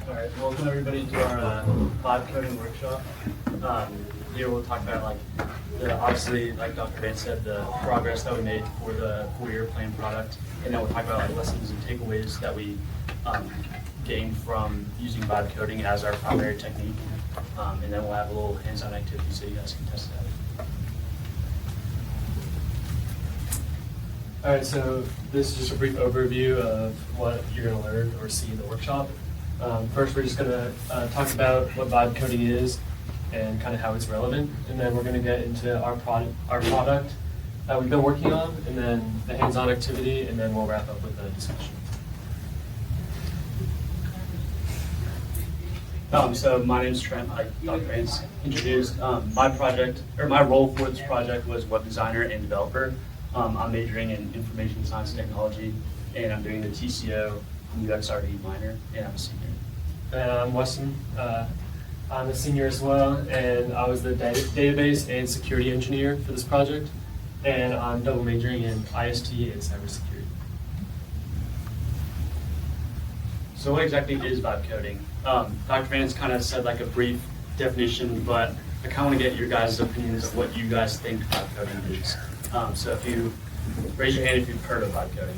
All right, welcome everybody to our vibe coding workshop. Here we'll talk about obviously like Dr. Vance said, the progress that we made for the 4-year plan product, and then we'll talk about lessons and takeaways that we gained from using vibe coding as our primary technique, and then we'll have a little hands-on activity so you guys can test it out. All right, so this is just a brief overview of what you're going to learn or see in the workshop. First, we're just going to talk about what vibe coding is and kind of how it's relevant, and then we're going to get into our product that we've been working on, and then the hands-on activity, and then we'll wrap up with a discussion. So my name's Trent, like Dr. Vance introduced. My role for this project was web designer and developer. I'm majoring in information science and technology, and I'm doing the TCO UXRD minor, and I'm a senior. And I'm Weston. I'm a senior as well, and I was the database and security engineer for this project, and I'm double majoring in IST and cybersecurity. So what exactly is vibe coding? Dr. Vance kind of said like a brief definition, but I kind of want to get your guys' opinions of what you guys think vibe coding is. So if you raise your hand if you've heard of vibe coding.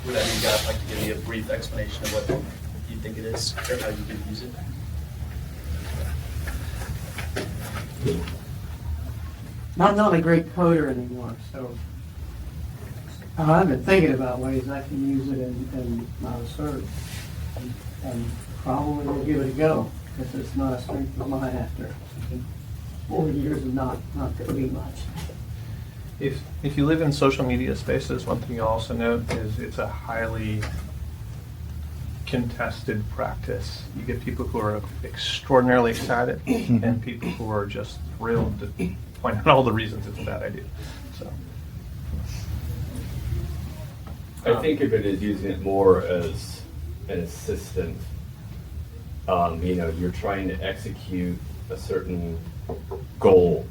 Would any of you guys like to give me a brief explanation of what you think it is or how you can use it? Not a great coder anymore, so I've been thinking about ways I can use it in my research, and probably will give it a go, because it's not a strength of mine after 4 years of not coding much. If you live in social media spaces, one thing you'll also note is it's a highly contested practice. You get people who are extraordinarily excited and people who are just thrilled to point out all the reasons it's a bad idea. So, I think of it as using it more as an assistant. You're trying to execute a certain goal,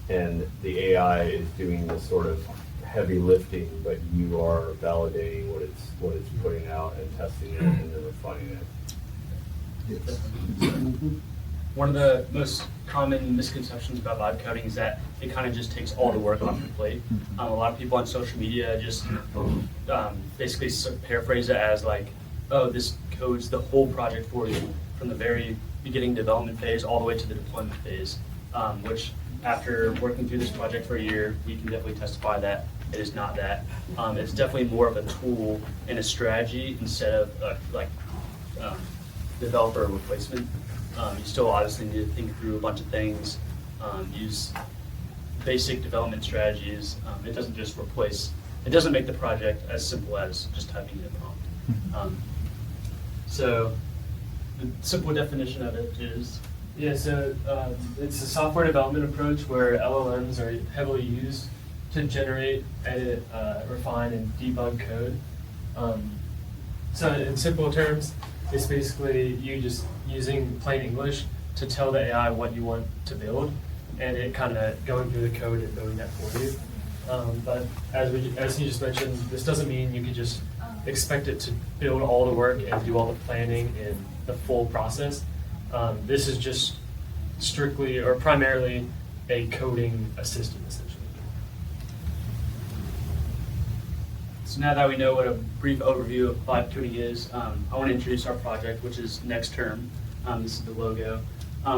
and the AI is doing the sort of heavy lifting, but you are validating what it's putting out and testing it and then refining it. Yes. One of the most common misconceptions about vibe coding is that it kind of just takes all the work off your plate. A lot of people on social media just basically paraphrase it as like, oh, this codes the whole project for you from the very beginning development phase all the way to the deployment phase, which after working through this project for a year, we can definitely testify that it is not that. It's definitely more of a tool and a strategy instead of developer replacement. You still obviously need to think through a bunch of things, use basic development strategies. It doesn't just replace, it doesn't make the project as simple as just typing in a prompt. So the simple definition of it is, it's a software development approach where LLMs are heavily used to generate, edit, refine, and debug code. So in simple terms, it's basically you just using plain English to tell the AI what you want to build, and it kind of going through the code and building that for you. But as you just mentioned, this doesn't mean you can just expect it to build all the work and do all the planning and the full process. This is just strictly or primarily a coding assistant, essentially. So now that we know what a brief overview of vibe coding is, I want to introduce our project, which is Next Term. This is the logo.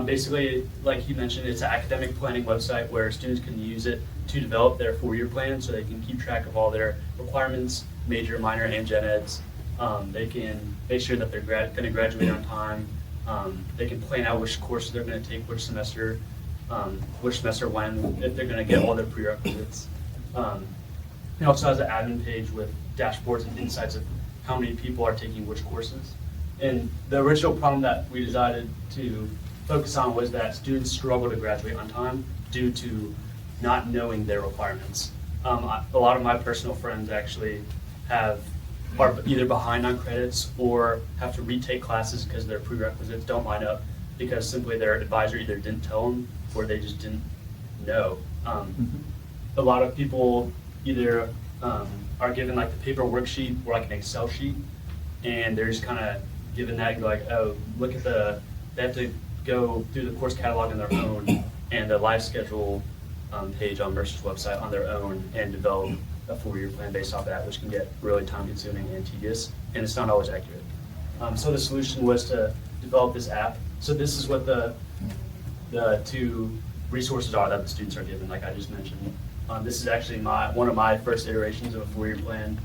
Basically, like he mentioned, it's an academic planning website where students can use it to develop their 4-year plan so they can keep track of all their requirements, major, minor, and gen eds. They can make sure that they're going to graduate on time. They can plan out which courses they're going to take, which semester when, if they're going to get all their prerequisites. It also has an admin page with dashboards and insights of how many people are taking which courses. And the original problem that we decided to focus on was that students struggle to graduate on time due to not knowing their requirements. A lot of my personal friends actually are either behind on credits or have to retake classes because their prerequisites don't line up because simply their advisor either didn't tell them or they just didn't know. A lot of people either are given like the paper worksheet or like an Excel sheet, and they're just kind of given that and go like, oh, look at they have to go through the course catalog on their own and the live schedule page on Mercer's website on their own and develop a 4-year plan based off that, which can get really time consuming and tedious, and it's not always accurate. So the solution was to develop this app. So this is what the 2 resources are that the students are given, like I just mentioned. This is actually one of my first iterations of a 4-year plan.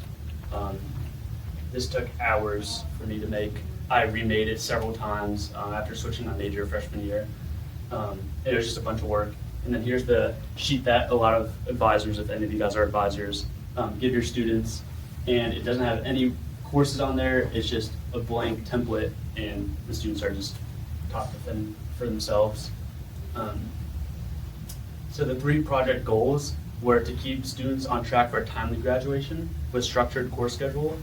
This took hours for me to make. I remade it several times after switching my major freshman year. It was just a bunch of work. And then here's the sheet that a lot of advisors, if any of you guys are advisors, give your students. And it doesn't have any courses on there. It's just a blank template, and the students are just taught to fend for themselves. So the 3 project goals were to keep students on track for a timely graduation with structured course schedule,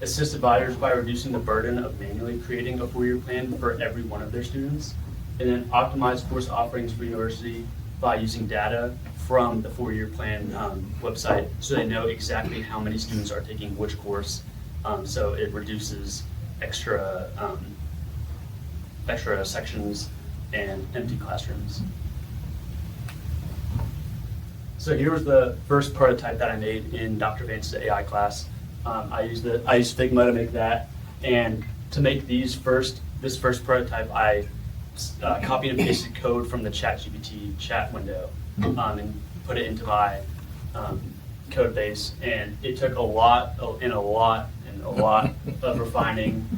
assist advisors by reducing the burden of manually creating a 4-year plan for every one of their students, and then optimize course offerings for university by using data from the 4-year plan website so they know exactly how many students are taking which course, so it reduces extra sections and empty classrooms. So here was the first prototype that I made in Dr. Vance's AI class. I used Figma to make that, and to make this first prototype, I copied and pasted code from the ChatGPT chat window and put it into my code base, and it took a lot of refining.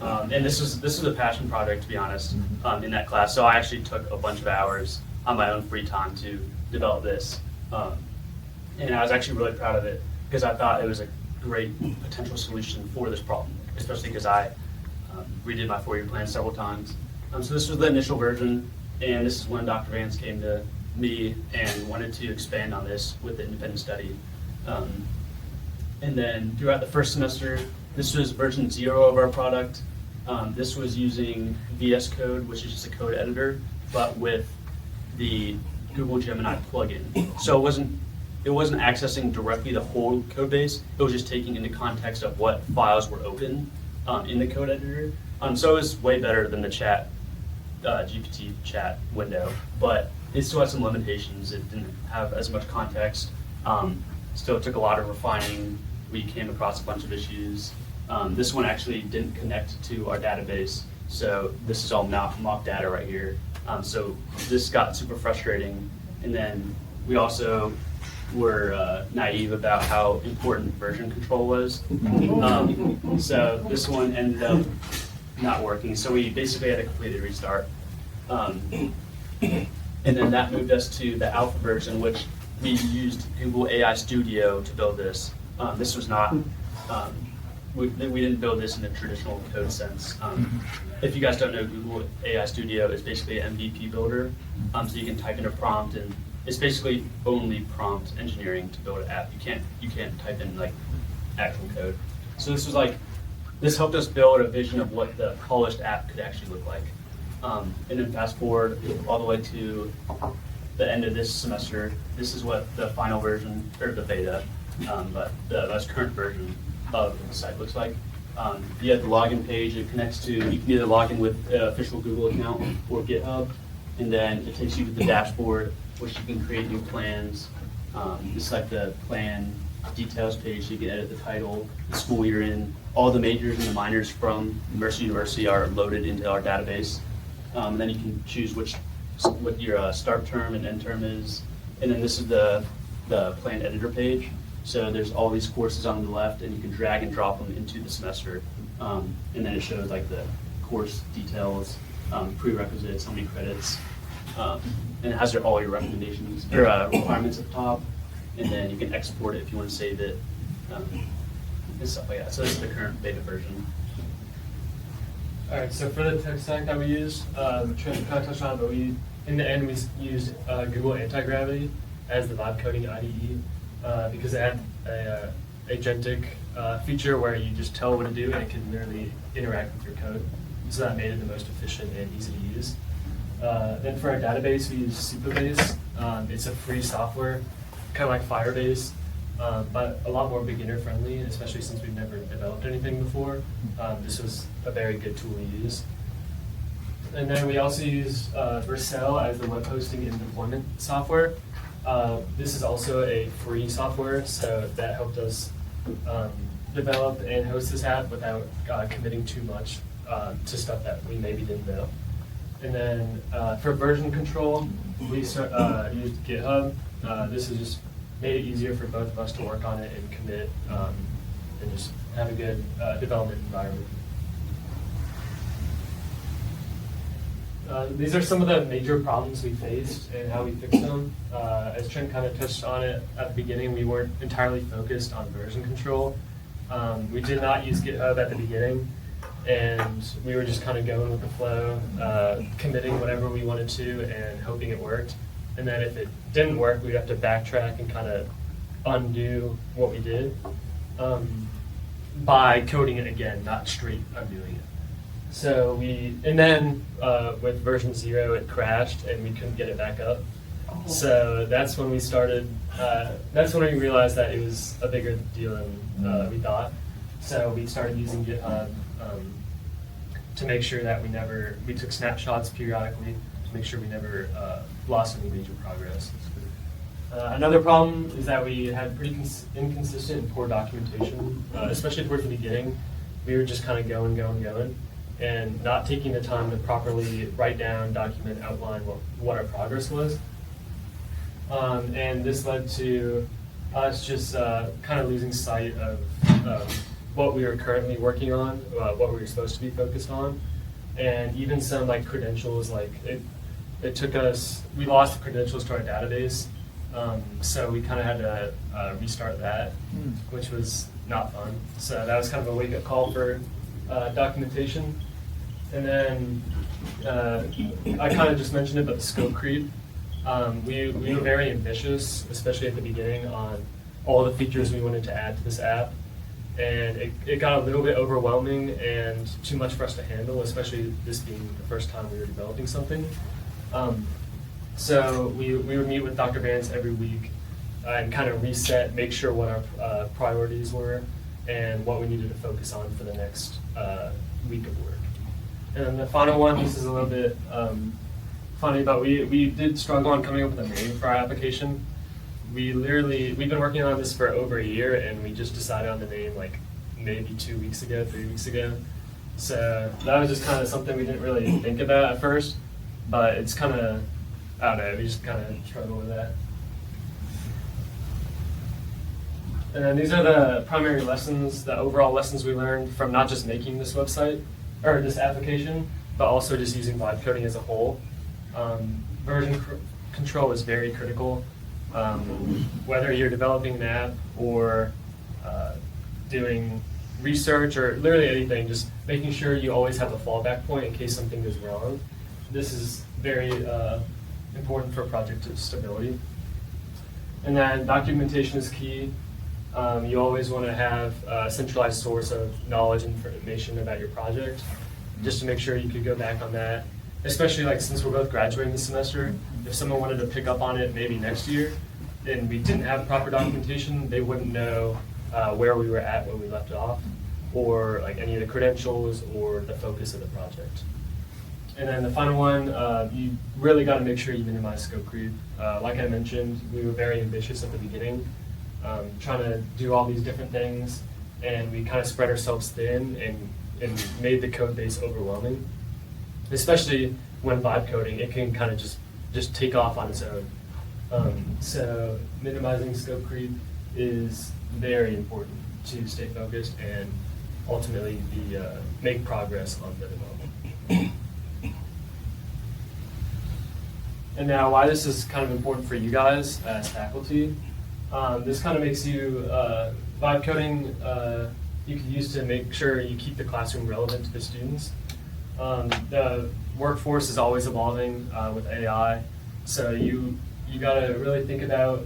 And this was a passion project, to be honest, in that class. So I actually took a bunch of hours on my own free time to develop this. And I was actually really proud of it because I thought it was a great potential solution for this problem, especially because I redid my 4-year plan several times. So this was the initial version, and this is when Dr. Vance came to me and wanted to expand on this with the independent study. And then throughout the first semester, this was version 0 of our product. This was using VS Code, which is just a code editor, but with the Google Gemini plugin. So it wasn't accessing directly the whole code base. It was just taking into context of what files were open in the code editor. So it was way better than the GPT chat window, but it still had some limitations. It didn't have as much context. Still took a lot of refining. We came across a bunch of issues. This one actually didn't connect to our database, so this is all mock data right here. So this got super frustrating, and then we also were naive about how important version control was. So this one ended up not working, so we basically had to completely restart. And then that moved us to the alpha version, which we used Google AI Studio to build this. This was not, we didn't build this in a traditional code sense. If you guys don't know, Google AI Studio is basically an MVP builder. So you can type in a prompt, and it's basically only prompt engineering to build an app. You can't type in like actual code. So this helped us build a vision of what the polished app could actually look like. And then fast forward all the way to the end of this semester. This is what the final version, or the beta, but the most current version of the site looks like. You have the login page. It connects to, you can either log in with an official Google account or GitHub, and then it takes you to the dashboard, which you can create new plans. This is like the plan details page, so you can edit the title, the school you're in. All the majors and the minors from Mercer University are loaded into our database. And then you can choose what your start term and end term is. And then this is the plan editor page. So there's all these courses on the left, and you can drag and drop them into the semester. And then it shows like the course details, prerequisites, how many credits, and it has all your recommendations or requirements at the top. And then you can export it if you want to save it, and stuff like that. So this is the current beta version. All right, so for the tech stack that we use, Trent kind of touched on it, but in the end, we used Google Anti-Gravity as the vibe coding IDE because it had a agentic feature where you just tell it what to do and it can literally interact with your code. So that made it the most efficient and easy to use. Then for our database, we use Supabase. It's a free software, kind of like Firebase. but a lot more beginner friendly, especially since we've never developed anything before. This was a very good tool to use. And then we also use Vercel as the web hosting and deployment software. This is also a free software, so that helped us develop and host this app without committing too much to stuff that we maybe didn't know. And then for version control, we used GitHub. This has just made it easier for both of us to work on it and commit and just have a good development environment. These are some of the major problems we faced and how we fixed them. As Trent kind of touched on it at the beginning, we weren't entirely focused on version control. We did not use GitHub at the beginning, and we were just kind of going with the flow, committing whatever we wanted to and hoping it worked. And then if it didn't work, we'd have to backtrack and kind of undo what we did by coding it again, not straight undoing it. So with version 0, it crashed and we couldn't get it back up. So that's when we started, that's when we realized that it was a bigger deal than we thought. So we started using GitHub to make sure that we took snapshots periodically to make sure we never lost any major progress. Another problem is that we had pretty inconsistent and poor documentation, especially towards the beginning. We were just kind of going, and not taking the time to properly write down, document, outline what our progress was. And this led to us just kind of losing sight of what we were currently working on, what we were supposed to be focused on, and even some like credentials. Like it took us, we lost the credentials to our database, so we kind of had to restart that, which was not fun. So that was kind of a wake-up call for documentation. And then I kind of just mentioned it, but the scope creep. We were very ambitious, especially at the beginning, on all the features we wanted to add to this app. And it got a little bit overwhelming and too much for us to handle, especially this being the first time we were developing something. So we would meet with Dr. Vance every week and kind of reset, make sure what our priorities were and what we needed to focus on for the next week of work. And then the final one, this is a little bit funny, but we did struggle on coming up with a name for our application. We've been working on this for over a year, and we just decided on the name like maybe 3 weeks ago. So that was just kind of something we didn't really think about at first, but it's kind of, I don't know, we just kind of struggle with that. And then these are the primary lessons, the overall lessons we learned from not just making this website, or this application, but also just using vibe coding as a whole. Version control is very critical. Whether you're developing an app or doing research or literally anything, just making sure you always have a fallback point in case something goes wrong. This is very important for project stability. And then documentation is key. You always want to have a centralized source of knowledge and information about your project, just to make sure you could go back on that. Especially like since we're both graduating this semester, if someone wanted to pick up on it maybe next year, and we didn't have proper documentation, they wouldn't know where we were at when we left off, or like any of the credentials or the focus of the project. And then the final one, you really got to make sure you minimize scope creep. Like I mentioned, we were very ambitious at the beginning, trying to do all these different things, and we kind of spread ourselves thin and made the code base overwhelming. Especially when vibe coding, it can kind of just take off on its own. So minimizing scope creep is very important to stay focused and ultimately make progress on the development. And now why this is kind of important for you guys as faculty. This kind of makes you, vibe coding you can use to make sure you keep the classroom relevant to the students. The workforce is always evolving with AI, so you got to really think about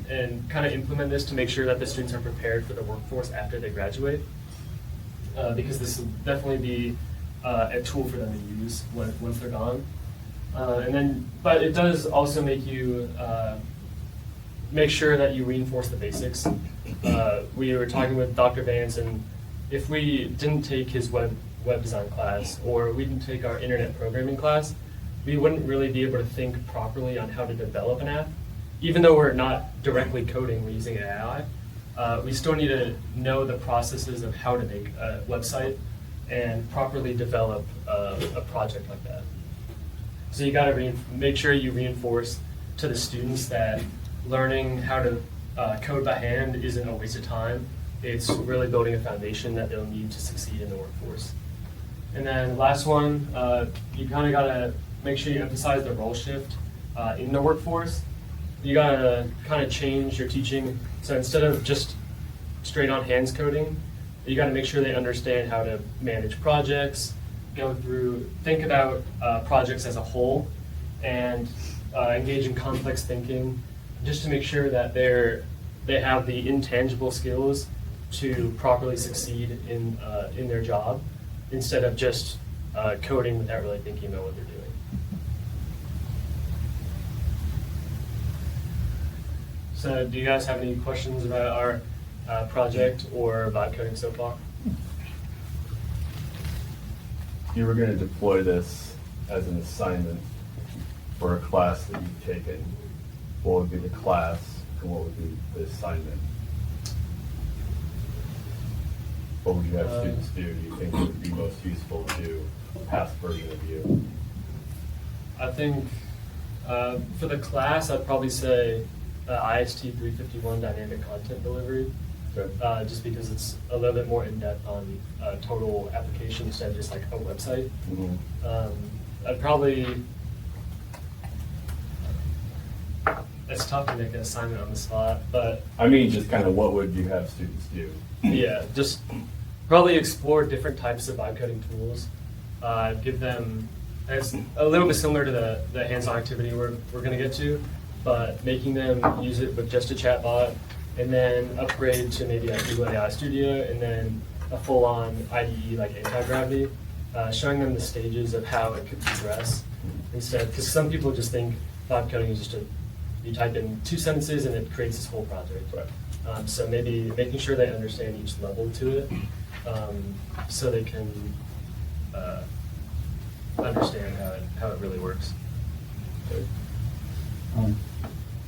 and kind of implement this to make sure that the students are prepared for the workforce after they graduate, because this will definitely be a tool for them to use once they're gone. But it does also make you make sure that you reinforce the basics. We were talking with Dr. Vance, and if we didn't take his web design class, or we didn't take our internet programming class, we wouldn't really be able to think properly on how to develop an app. Even though we're not directly coding, we're using AI, we still need to know the processes of how to make a website and properly develop a project like that. So you got to make sure you reinforce to the students that learning how to code by hand isn't a waste of time. It's really building a foundation that they'll need to succeed in the workforce. And then last one, you kind of got to make sure you emphasize the role shift in the workforce. You got to kind of change your teaching. So instead of just straight on hands coding, you got to make sure they understand how to manage projects, think about projects as a whole, and engage in complex thinking, just to make sure that they have the intangible skills to properly succeed in their job, instead of just coding without really thinking about what they're doing. So do you guys have any questions about our project or vibe coding so far? If you were going to deploy this as an assignment for a class that you've taken, what would be the class and what would be the assignment? What would you have students do? Do you think would be most useful to a past version of you? I think for the class, I'd probably say IST 351 dynamic content delivery, Okay. just because it's a little bit more in-depth on total application instead of just like a website. Mhm. I'd probably, it's tough to make an assignment on the spot, but I mean, just kind of what would you have students do? yeah, just probably explore different types of vibe coding tools. Give them, it's a little bit similar to the hands-on activity we're going to get to, but making them use it with just a chatbot, and then upgrade to maybe like Google AI Studio, and then a full-on IDE like Anti-Gravity, showing them the stages of how it could progress instead, because some people just think vibe coding is just you type in 2 sentences and it creates this whole project. Right. So maybe making sure they understand each level to it, so they can understand how it really works. Okay.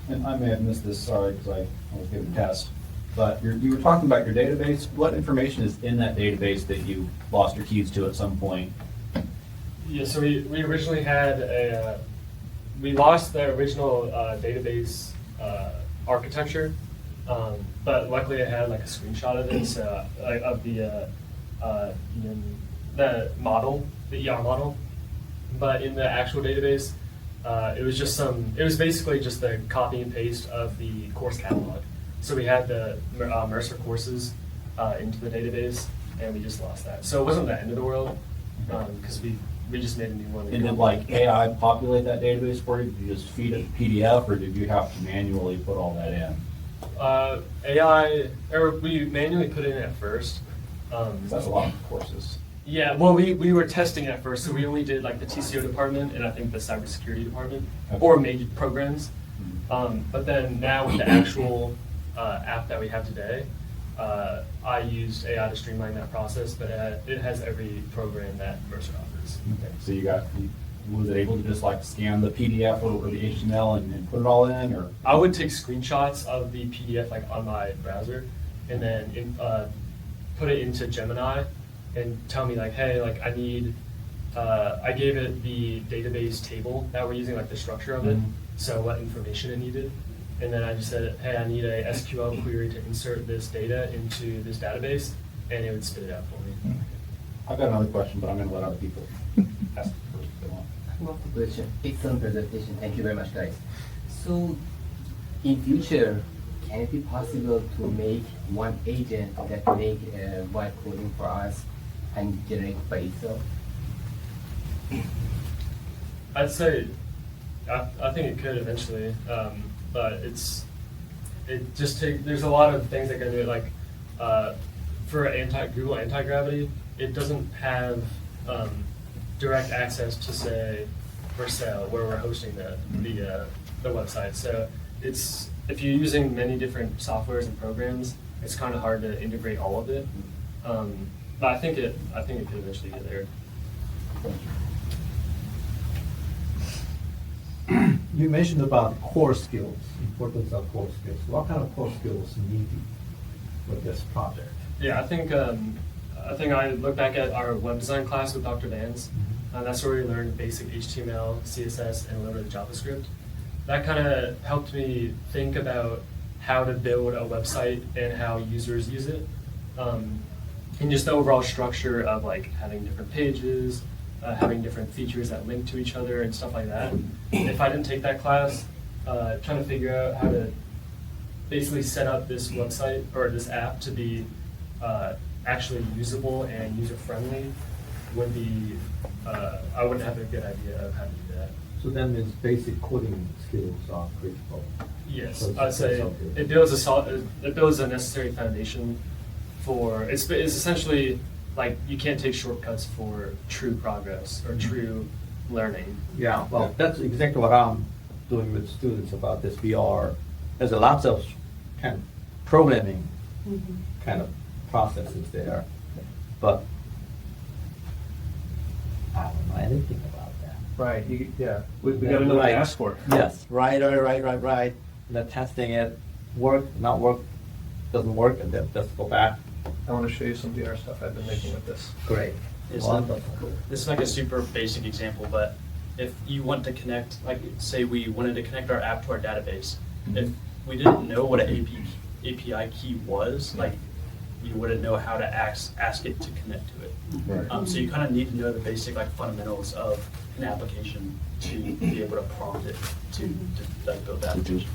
And I may have missed this, sorry, because I was giving tests. But you were talking about your database. What information is in that database that you lost your keys to at some point? Yeah, so we originally had we lost the original database architecture, but luckily I had like a screenshot of it, so of the model, the ER model. But in the actual database, it was basically just the copy and paste of the course catalog. So we had the Mercer courses into the database, and we just lost that. So it wasn't the end of the world, because we just made a new one. And did like AI populate that database for you? Did you just feed it PDF, or did you have to manually put all that in? We manually put it in at first. 'Cause that's a lot of courses. Yeah, well, we were testing at first, so we only did like the TCO department and I think the cybersecurity department, Okay. or major programs. But then now with the actual app that we have today, I used AI to streamline that process, but it has every program that Mercer offers. Okay. So was it able to just like scan the PDF or the HTML and put it all in, or? I would take screenshots of the PDF like on my browser, and then put it into Gemini, and tell me like, hey, like I need, I gave it the database table that we're using, like the structure of it, Mhm. so what information it needed, and then I just said, hey, I need a SQL query to insert this data into this database, and it would spit it out for me. I've got another question, but I'm going to let other people ask first if they want. One question. Excellent presentation. Thank you very much, guys. So, in future, can it be possible to make one agent that make vibe coding for us and generate by itself? I'd say, I think it could eventually, but there's a lot of things that go into it, like for Google Anti-Gravity, it doesn't have direct access to, say, Vercel, where we're hosting the website. So it's if you're using many different softwares and programs, it's kind of hard to integrate all of it. But I think it could eventually get there. You mentioned about core skills, importance of core skills. What kind of core skills needed with this project? Yeah, I think I look back at our web design class with Dr. Vans. That's where we learned basic HTML, CSS, and a little bit of JavaScript. That kind of helped me think about how to build a website and how users use it. And just the overall structure of like having different pages, having different features that link to each other and stuff like that. If I didn't take that class, trying to figure out how to basically set up this website or this app to be actually usable and user-friendly would be, I wouldn't have a good idea of how to do that. So that means basic coding skills are critical. Yes, So I'd say that's okay. it builds a necessary foundation for, it's essentially like you can't take shortcuts for true progress or true learning. Yeah, well, that's exactly what I'm doing with students about this VR. There's a lots of kind of programming kind of processes there, but I don't know anything about that. Right, we gotta know what to ask for. Yes, right. And then testing it, work, not work, doesn't work, and then just go back. I want to show you some VR stuff I've been making with this. Great. It's Wonderful. This is like a super basic example, but if you want to connect, like say we wanted to connect our app to our database, if we didn't know what an API key was, like you wouldn't know how to ask it to connect to it. Right. So you kind of need to know the basic like fundamentals of an application to be able to prompt it to like build that application.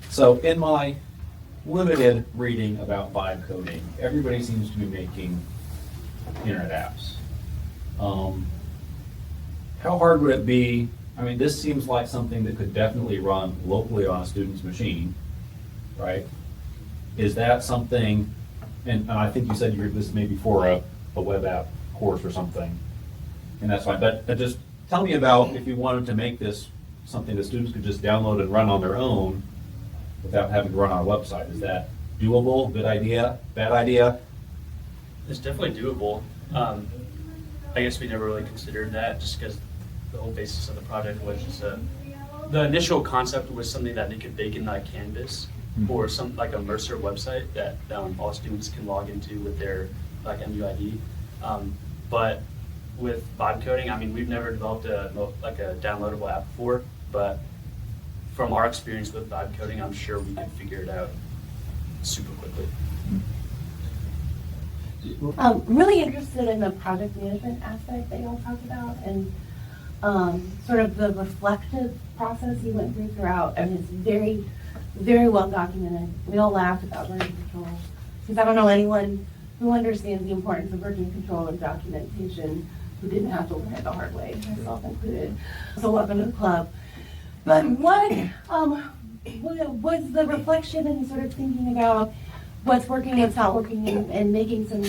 So in my limited reading about vibe coding, everybody seems to be making internet apps. How hard would it be? I mean, this seems like something that could definitely run locally on a student's machine, right? Is that something, and I think you said this may be for a web app course or something, and that's fine, but just tell me about if you wanted to make this something that students could just download and run on their own without having to run our website. Is that doable? Good idea? Bad idea? It's definitely doable. I guess we never really considered that just because the whole basis of the project was just the initial concept was something that they could bake in like Canvas or some like a Mercer website that all students can log into with their like MUID. But with vibe coding, I mean, we've never developed a downloadable app before, but from our experience with vibe coding, I'm sure we can figure it out super quickly. I'm really interested in the project management aspect that y'all talked about and sort of the reflective process you went throughout. I mean, it's very, very well documented. We all laughed about version control because I don't know anyone who understands the importance of version control and documentation who didn't have to learn it the hard way, myself included. So welcome to the club. But what was the reflection and sort of thinking about what's working, what's not working, and making some,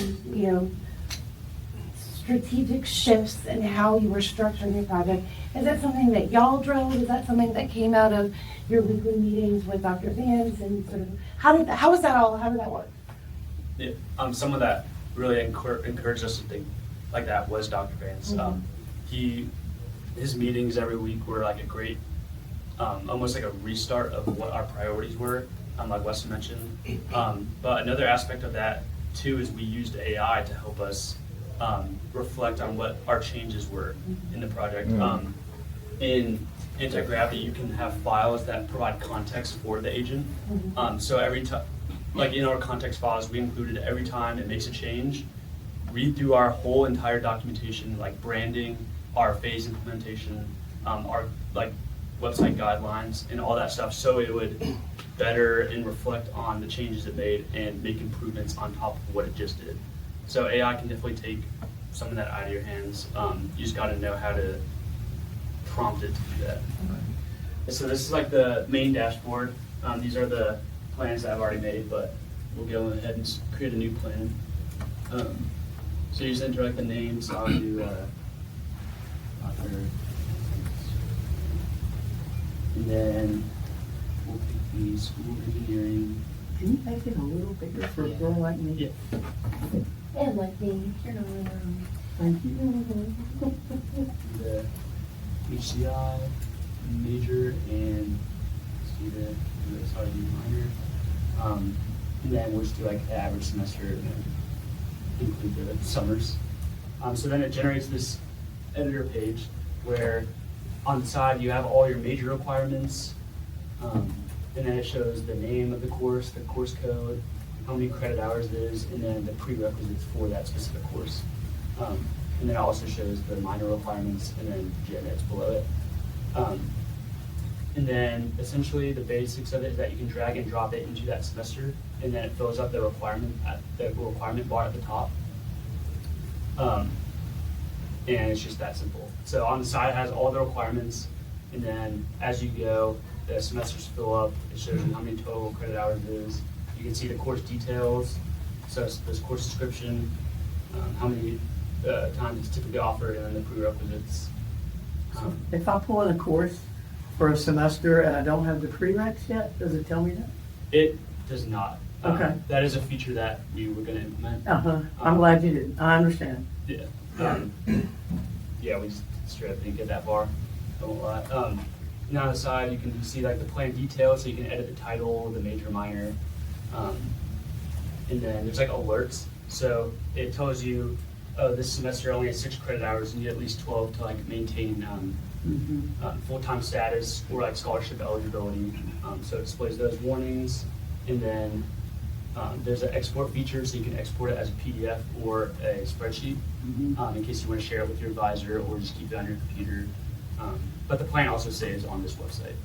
strategic shifts in how you were structuring your project? Is that something that y'all drove? Is that something that came out of your weekly meetings with Dr. Vans? And sort of how did that work? Yeah, someone that really encouraged us to think like that was Dr. Vance. His meetings every week were like a great, almost like a restart of what our priorities were, like Weston mentioned. But another aspect of that too is we used AI to help us reflect on what our changes were in the project. In Anti-Gravity, you can have files that provide context for the agent. So every time, like in our context files, we included every time it makes a change, read through our whole entire documentation, like branding, our phase implementation, our like website guidelines, and all that stuff, so it would better and reflect on the changes it made and make improvements on top of what it just did. So AI can definitely take some of that out of your hands. You just got to know how to prompt it to do that. So this is like the main dashboard. These are the plans that I've already made, but we'll go ahead and create a new plan. So you just enter like the names. I'll do author. And then we'll pick the school engineering. Can you make it a little bigger for a girl like me? Yeah. And like me, you're not Thank you. The HCI major and see the minor. And then we'll just do like the average semester and include the summers. So then it generates this editor page where on the side you have all your major requirements. And then it shows the name of the course code, how many credit hours it is, and then the prerequisites for that specific course. And then it also shows the minor requirements and then gen eds below it. And then essentially the basics of it is that you can drag and drop it into that semester, and then it fills up the requirement bar at the top. And it's just that simple. So on the side it has all the requirements, and then as you go, the semesters fill up. It shows you how many total credit hours it is. You can see the course details, so it's this course description, how many times it's typically offered, and then the prerequisites. If I pull in a course for a semester and I don't have the prereqs yet, does it tell me that? It does not. Okay. That is a feature that we were going to implement. Uh-huh. I'm glad you did. I understand. Yeah. Yeah, we just straight up didn't get that far. I won't lie. And on the side, you can see like the plan details, so you can edit the title, the major, minor. And then there's like alerts. So it tells you, oh, this semester only has 6 credit hours, you need at least 12 to like maintain full-time status or like scholarship eligibility. So it displays those warnings. And then there's an export feature, so you can export it as a PDF or a spreadsheet in case you want to share it with your advisor or just keep it on your computer. But the plan also saves on this website.